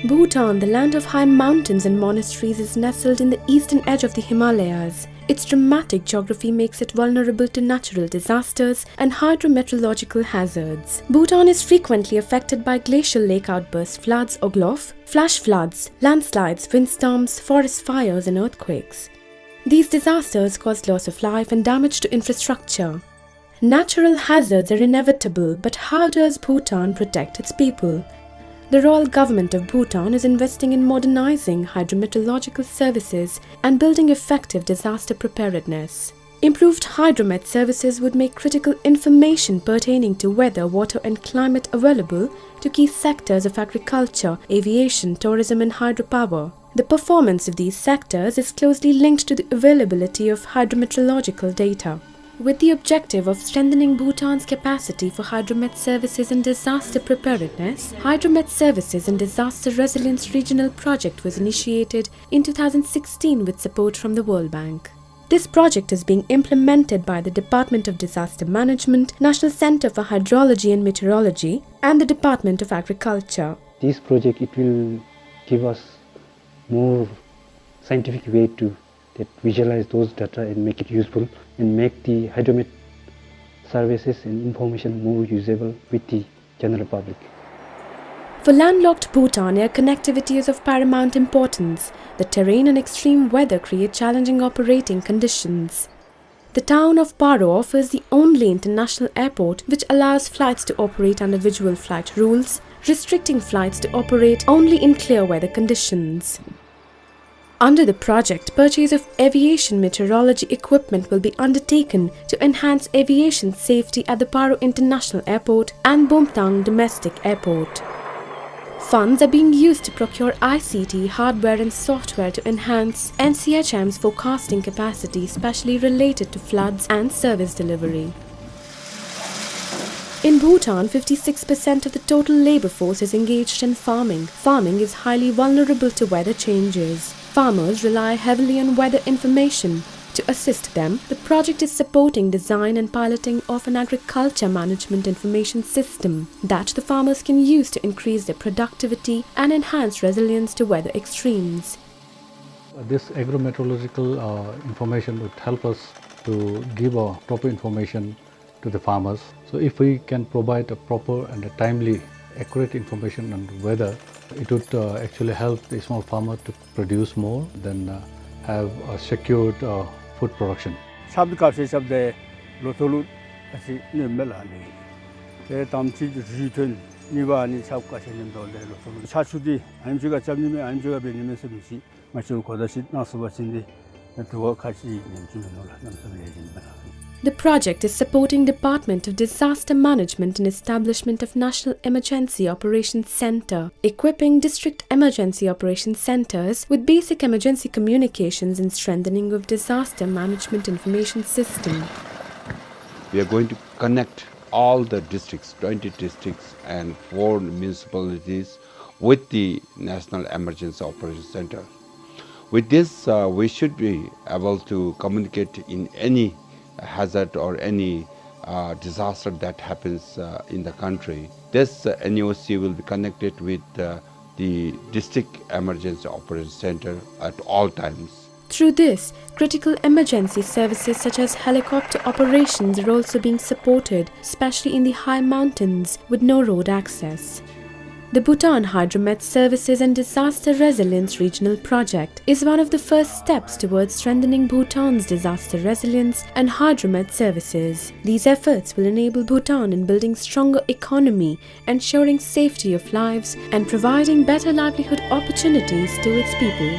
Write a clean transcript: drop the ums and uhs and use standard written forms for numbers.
Bhutan, the land of high mountains and monasteries, is nestled in the eastern edge of the Himalayas. Its dramatic geography makes it vulnerable to natural disasters and hydrometeorological hazards. Bhutan is frequently affected by glacial lake outbursts, floods or GLOF, flash floods, landslides, windstorms, forest fires and earthquakes. These disasters cause loss of life and damage to infrastructure. Natural hazards are inevitable, but how does Bhutan protect its people? The Royal Government of Bhutan is investing in modernizing hydrometeorological services and building effective disaster preparedness. Improved Hydromet services would make critical information pertaining to weather, water and climate available to key sectors of agriculture, aviation, tourism and hydropower. The performance of these sectors is closely linked to the availability of hydrometeorological data. With the objective of strengthening Bhutan's capacity for Hydromet services and disaster preparedness, Hydromet Services and Disaster Resilience Regional Project was initiated in 2016 with support from the World Bank. This project is being implemented by the Department of Disaster Management, National Center for Hydrology and Meteorology, and the Department of Agriculture. This project will give us more scientific way to visualize those data and make it useful and make the Hydromet services and information more usable with the general public. For landlocked Bhutan, air connectivity is of paramount importance. The terrain and extreme weather create challenging operating conditions. The town of Paro offers the only international airport which allows flights to operate under visual flight rules, restricting flights to operate only in clear weather conditions. Under the project, purchase of aviation meteorology equipment will be undertaken to enhance aviation safety at the Paro International Airport and Bhutan Domestic Airport. Funds are being used to procure ICT, hardware and software to enhance NCHM's forecasting capacity, especially related to floods and service delivery. In Bhutan, 56% of the total labor force is engaged in farming. Farming is highly vulnerable to weather changes. Farmers rely heavily on weather information. To assist them, the project is supporting design and piloting of an agriculture management information system that the farmers can use to increase their productivity and enhance resilience to weather extremes. This agrometeorological information would help us to give proper information to the farmers. So if we can provide a proper and a timely, accurate information on weather, it would actually help the small farmer to produce more than have a secured food production. The project is supporting Department of Disaster Management and establishment of National Emergency Operations Center, equipping district emergency operations centers with basic emergency communications and strengthening of disaster management information system. We are going to connect all the districts, 20 districts and 4 municipalities with the National Emergency Operations Center. With this, we should be able to communicate in any hazard or any disaster that happens in the country. This NEOC will be connected with the District Emergency Operations Center at all times. Through this, critical emergency services such as helicopter operations are also being supported, especially in the high mountains with no road access. The Bhutan Hydromet Services and Disaster Resilience Regional Project is one of the first steps towards strengthening Bhutan's disaster resilience and Hydromet services. These efforts will enable Bhutan in building stronger economy, ensuring safety of lives, and providing better livelihood opportunities to its people.